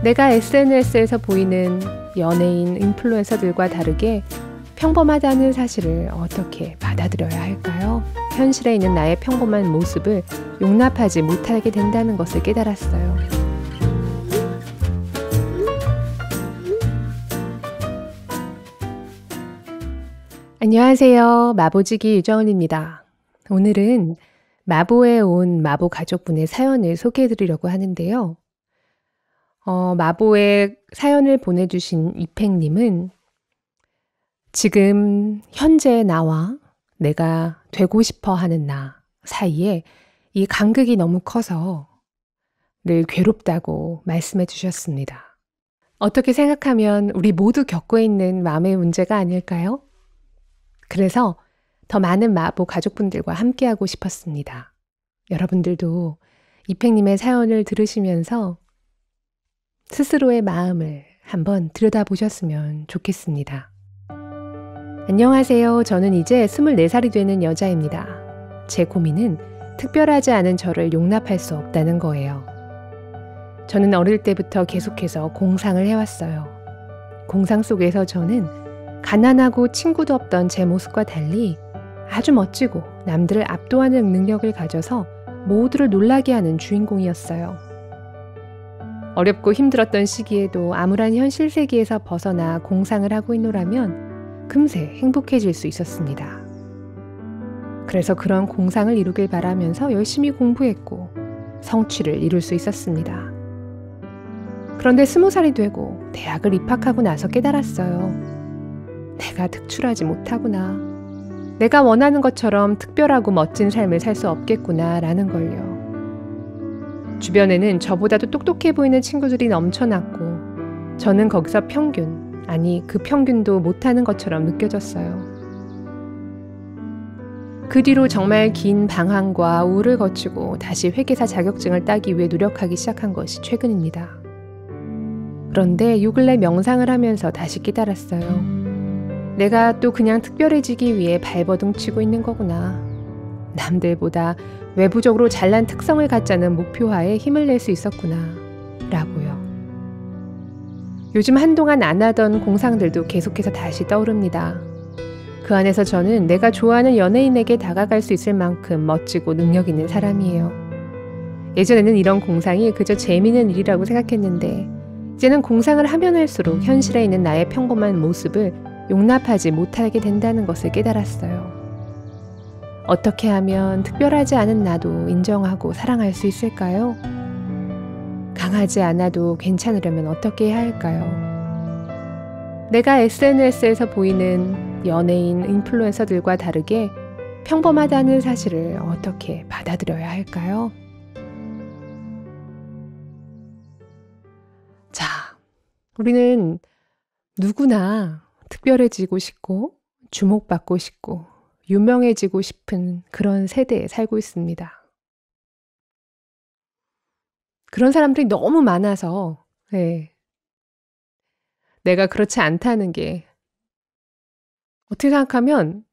내가 SNS에서 보이는 연예인, 인플루언서들과 다르게 평범하다는 사실을 어떻게 받아들여야 할까요? 현실에 있는 나의 평범한 모습을 용납하지 못하게 된다는 것을 깨달았어요. 안녕하세요. 마보지기 유정은입니다. 오늘은 마보에 온 마보 가족분의 사연을 소개해드리려고 하는데요. 마보에 사연을 보내주신 이팽님은 지금 현재 나와 내가 되고 싶어 하는 나 사이에 이 간극이 너무 커서 늘 괴롭다고 말씀해 주셨습니다. 어떻게 생각하면 우리 모두 겪고 있는 마음의 문제가 아닐까요? 그래서 더 많은 마보 가족분들과 함께하고 싶었습니다. 여러분들도 이팽님의 사연을 들으시면서 스스로의 마음을 한번 들여다보셨으면 좋겠습니다. 안녕하세요. 저는 이제 24살이 되는 여자입니다. 제 고민은 특별하지 않은 저를 용납할 수 없다는 거예요. 저는 어릴 때부터 계속해서 공상을 해왔어요. 공상 속에서 저는 가난하고 친구도 없던 제 모습과 달리 아주 멋지고 남들을 압도하는 능력을 가져서 모두를 놀라게 하는 주인공이었어요. 어렵고 힘들었던 시기에도 암울한 현실 세계에서 벗어나 공상을 하고 있노라면 금세 행복해질 수 있었습니다. 그래서 그런 공상을 이루길 바라면서 열심히 공부했고 성취를 이룰 수 있었습니다. 그런데 20살이 되고 대학을 입학하고 나서 깨달았어요. 내가 특출하지 못하구나. 내가 원하는 것처럼 특별하고 멋진 삶을 살 수 없겠구나 라는 걸요. 주변에는 저보다도 똑똑해 보이는 친구들이 넘쳐났고 저는 거기서 평균, 아니 그 평균도 못하는 것처럼 느껴졌어요. 그 뒤로 정말 긴 방황과 우울을 거치고 다시 회계사 자격증을 따기 위해 노력하기 시작한 것이 최근입니다. 그런데 요 근래 명상을 하면서 다시 깨달았어요. 내가 또 그냥 특별해지기 위해 발버둥 치고 있는 거구나. 남들보다 외부적으로 잘난 특성을 갖자는 목표하에 힘을 낼 수 있었구나 라고요. 요즘 한동안 안 하던 공상들도 계속해서 다시 떠오릅니다. 그 안에서 저는 내가 좋아하는 연예인에게 다가갈 수 있을 만큼 멋지고 능력 있는 사람이에요. 예전에는 이런 공상이 그저 재미있는 일이라고 생각했는데 이제는 공상을 하면 할수록 현실에 있는 나의 평범한 모습을 용납하지 못하게 된다는 것을 깨달았어요. 어떻게 하면 특별하지 않은 나도 인정하고 사랑할 수 있을까요? 강하지 않아도 괜찮으려면 어떻게 해야 할까요? 내가 SNS에서 보이는 연예인, 인플루언서들과 다르게 평범하다는 사실을 어떻게 받아들여야 할까요? 자, 우리는 누구나 특별해지고 싶고 주목받고 싶고 유명해지고 싶은 그런 세대에 살고 있습니다. 그런 사람들이 너무 많아서 내가 그렇지 않다는 게 어떻게 생각하면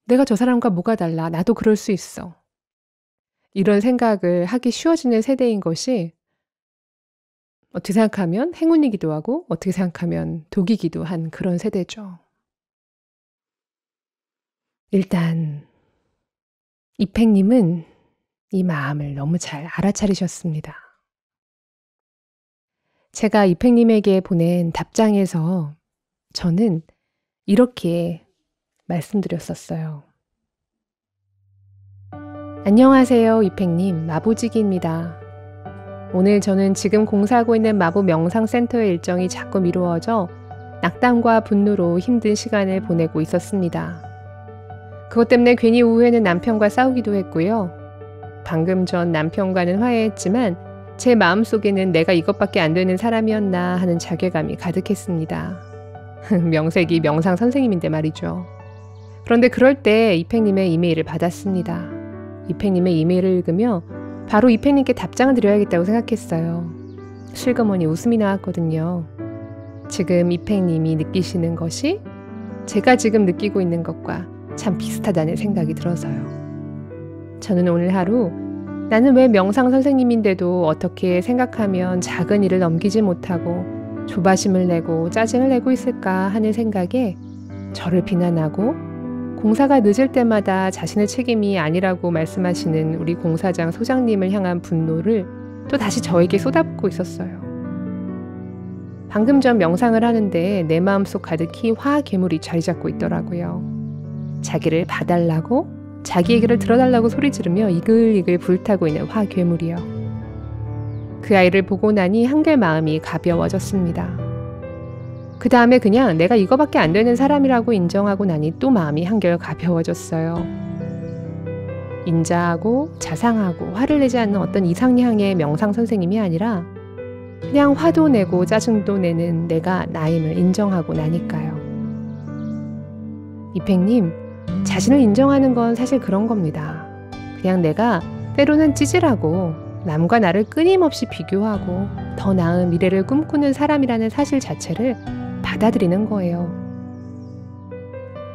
내가 저 사람과 뭐가 달라? 나도 그럴 수 있어. 이런 생각을 하기 쉬워지는 세대인 것이 어떻게 생각하면 행운이기도 하고 어떻게 생각하면 독이기도 한 그런 세대죠. 일단 이팽님은 이 마음을 너무 잘 알아차리셨습니다. 제가 이팽님에게 보낸 답장에서 저는 이렇게 말씀드렸었어요. 안녕하세요, 이팽님. 마보지기입니다. 오늘 저는 지금 공사하고 있는 마보 명상센터의 일정이 자꾸 미루어져 낙담과 분노로 힘든 시간을 보내고 있었습니다. 그것 때문에 괜히 오후에는 남편과 싸우기도 했고요. 방금 전 남편과는 화해했지만 제 마음속에는 내가 이것밖에 안 되는 사람이었나 하는 자괴감이 가득했습니다. 명색이 명상 선생님인데 말이죠. 그런데 그럴 때 이팽님의 이메일을 받았습니다. 이팽님의 이메일을 읽으며 바로 이팽님께 답장을 드려야겠다고 생각했어요. 실그머니 웃음이 나왔거든요. 지금 이팽님이 느끼시는 것이 제가 지금 느끼고 있는 것과 참 비슷하다는 생각이 들어서요. 저는 오늘 하루 나는 왜 명상 선생님인데도 어떻게 생각하면 작은 일을 넘기지 못하고 조바심을 내고 짜증을 내고 있을까 하는 생각에 저를 비난하고 공사가 늦을 때마다 자신의 책임이 아니라고 말씀하시는 우리 공사장 소장님을 향한 분노를 또 다시 저에게 쏟아붓고 있었어요. 방금 전 명상을 하는데 내 마음속 가득히 화 괴물이 자리 잡고 있더라고요. 자기를 봐달라고, 자기 얘기를 들어달라고 소리 지르며 이글이글 불타고 있는 화 괴물이요. 그 아이를 보고 나니 한결 마음이 가벼워졌습니다. 그 다음에 그냥 내가 이거밖에 안 되는 사람이라고 인정하고 나니 또 마음이 한결 가벼워졌어요. 인자하고 자상하고 화를 내지 않는 어떤 이상향의 명상 선생님이 아니라 그냥 화도 내고 짜증도 내는 내가 나임을 인정하고 나니까요. 이팽님, 자신을 인정하는 건 사실 그런 겁니다. 그냥 내가 때로는 찌질하고 남과 나를 끊임없이 비교하고 더 나은 미래를 꿈꾸는 사람이라는 사실 자체를 받아들이는 거예요.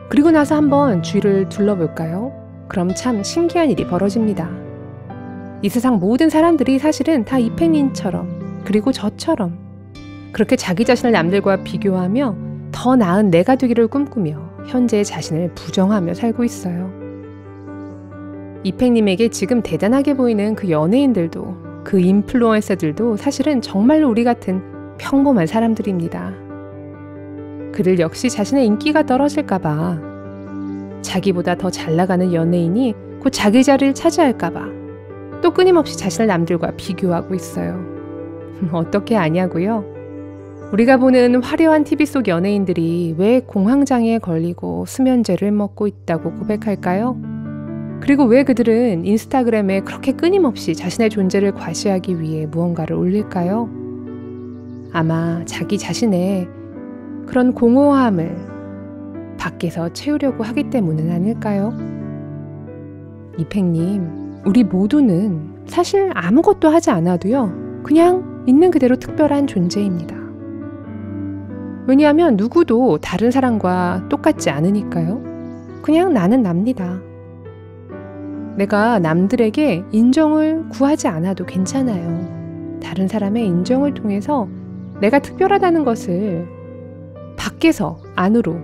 그리고 나서 한번 주위를 둘러볼까요? 그럼 참 신기한 일이 벌어집니다. 이 세상 모든 사람들이 사실은 다 이팽님처럼 그리고 저처럼 그렇게 자기 자신을 남들과 비교하며 더 나은 내가 되기를 꿈꾸며 현재의 자신을 부정하며 살고 있어요. 이팽님에게 지금 대단하게 보이는 그 연예인들도 그 인플루언서들도 사실은 정말로 우리 같은 평범한 사람들입니다. 그들 역시 자신의 인기가 떨어질까봐 자기보다 더 잘 나가는 연예인이 곧 자기 자리를 차지할까봐 또 끊임없이 자신을 남들과 비교하고 있어요. 어떻게 아냐고요? 우리가 보는 화려한 TV 속 연예인들이 왜 공황장애에 걸리고 수면제를 먹고 있다고 고백할까요? 그리고 왜 그들은 인스타그램에 그렇게 끊임없이 자신의 존재를 과시하기 위해 무언가를 올릴까요? 아마 자기 자신의 그런 공허함을 밖에서 채우려고 하기 때문은 아닐까요? 이팽님, 우리 모두는 사실 아무것도 하지 않아도요, 그냥 있는 그대로 특별한 존재입니다. 왜냐하면 누구도 다른 사람과 똑같지 않으니까요. 그냥 나는 납니다. 내가 남들에게 인정을 구하지 않아도 괜찮아요. 다른 사람의 인정을 통해서 내가 특별하다는 것을 밖에서 안으로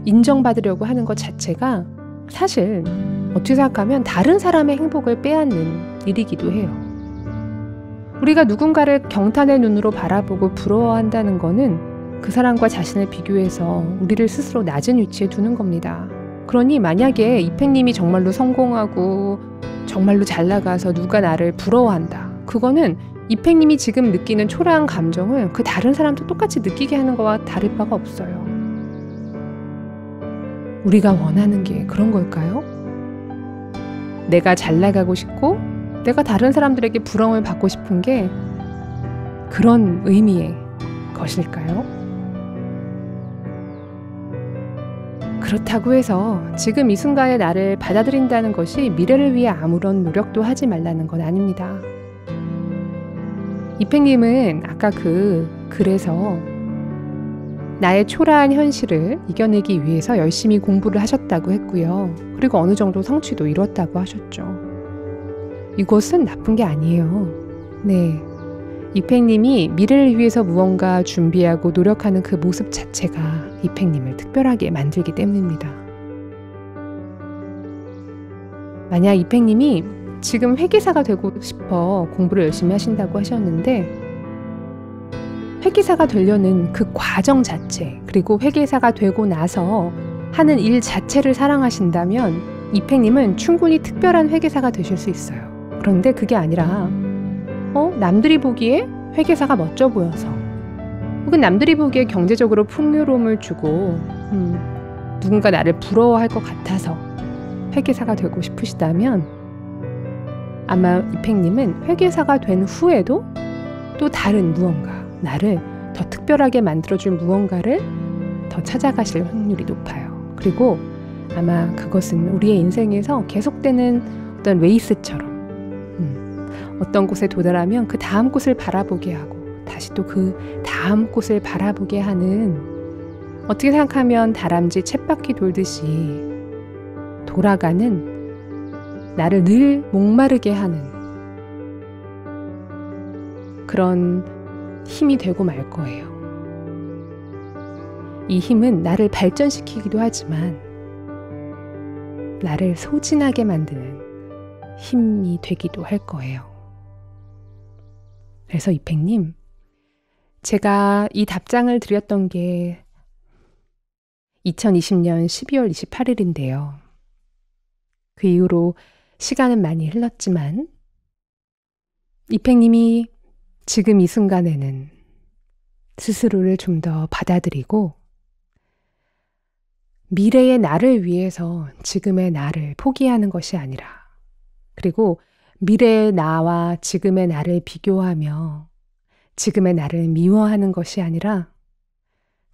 인정받으려고 하는 것 자체가 사실 어떻게 생각하면 다른 사람의 행복을 빼앗는 일이기도 해요. 우리가 누군가를 경탄의 눈으로 바라보고 부러워한다는 거는 그 사람과 자신을 비교해서 우리를 스스로 낮은 위치에 두는 겁니다. 그러니 만약에 이팽님이 정말로 성공하고 정말로 잘 나가서 누가 나를 부러워한다. 그거는 이팽님이 지금 느끼는 초라한 감정을 그 다른 사람도 똑같이 느끼게 하는 거와 다를 바가 없어요. 우리가 원하는 게 그런 걸까요? 내가 잘 나가고 싶고 내가 다른 사람들에게 부러움을 받고 싶은 게 그런 의미의 것일까요? 그렇다고 해서 지금 이 순간의 나를 받아들인다는 것이 미래를 위해 아무런 노력도 하지 말라는 건 아닙니다. 이팽님은 아까 그 글에서 나의 초라한 현실을 이겨내기 위해서 열심히 공부를 하셨다고 했고요. 그리고 어느 정도 성취도 이뤘다고 하셨죠. 이것은 나쁜 게 아니에요. 네, 이팽님이 미래를 위해서 무언가 준비하고 노력하는 그 모습 자체가 이팽님을 특별하게 만들기 때문입니다. 만약 이팽님이 지금 회계사가 되고 싶어 공부를 열심히 하신다고 하셨는데 회계사가 되려는 그 과정 자체, 그리고 회계사가 되고 나서 하는 일 자체를 사랑하신다면 이팽님은 충분히 특별한 회계사가 되실 수 있어요. 그런데 그게 아니라 남들이 보기에 회계사가 멋져 보여서 혹은 남들이 보기에 경제적으로 풍요로움을 주고 누군가 나를 부러워할 것 같아서 회계사가 되고 싶으시다면 아마 이팽님은 회계사가 된 후에도 또 다른 무언가, 나를 더 특별하게 만들어줄 무언가를 더 찾아가실 확률이 높아요. 그리고 아마 그것은 우리의 인생에서 계속되는 어떤 레이스처럼 어떤 곳에 도달하면 그 다음 곳을 바라보게 하고 다시 또 그 다음 곳을 바라보게 하는, 어떻게 생각하면 다람쥐 쳇바퀴 돌듯이 돌아가는, 나를 늘 목마르게 하는 그런 힘이 되고 말 거예요. 이 힘은 나를 발전시키기도 하지만 나를 소진하게 만드는 힘이 되기도 할 거예요. 그래서 이팽님, 제가 이 답장을 드렸던 게 2020년 12월 28일인데요. 그 이후로 시간은 많이 흘렀지만 이팽님이 지금 이 순간에는 스스로를 좀 더 받아들이고 미래의 나를 위해서 지금의 나를 포기하는 것이 아니라, 그리고 미래의 나와 지금의 나를 비교하며 지금의 나를 미워하는 것이 아니라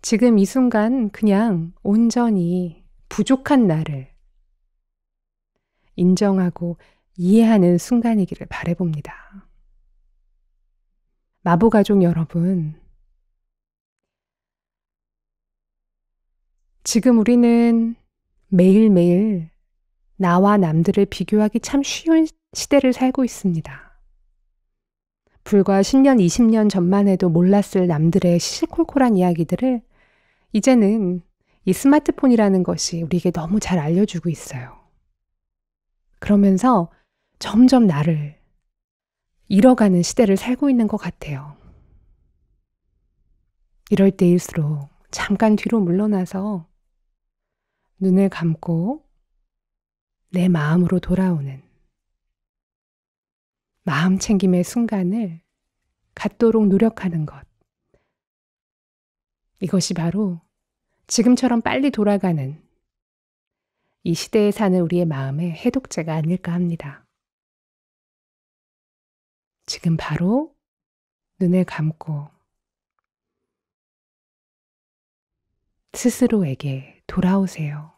지금 이 순간 그냥 온전히 부족한 나를 인정하고 이해하는 순간이기를 바라봅니다. 마보가족 여러분, 지금 우리는 매일매일 나와 남들을 비교하기 참 쉬운 시대를 살고 있습니다. 불과 10년, 20년 전만 해도 몰랐을 남들의 시시콜콜한 이야기들을 이제는 이 스마트폰이라는 것이 우리에게 너무 잘 알려주고 있어요. 그러면서 점점 나를 잃어가는 시대를 살고 있는 것 같아요. 이럴 때일수록 잠깐 뒤로 물러나서 눈을 감고 내 마음으로 돌아오는 마음 챙김의 순간을 갖도록 노력하는 것. 이것이 바로 지금처럼 빨리 돌아가는 이 시대에 사는 우리의 마음의 해독제가 아닐까 합니다. 지금 바로 눈을 감고 스스로에게 돌아오세요.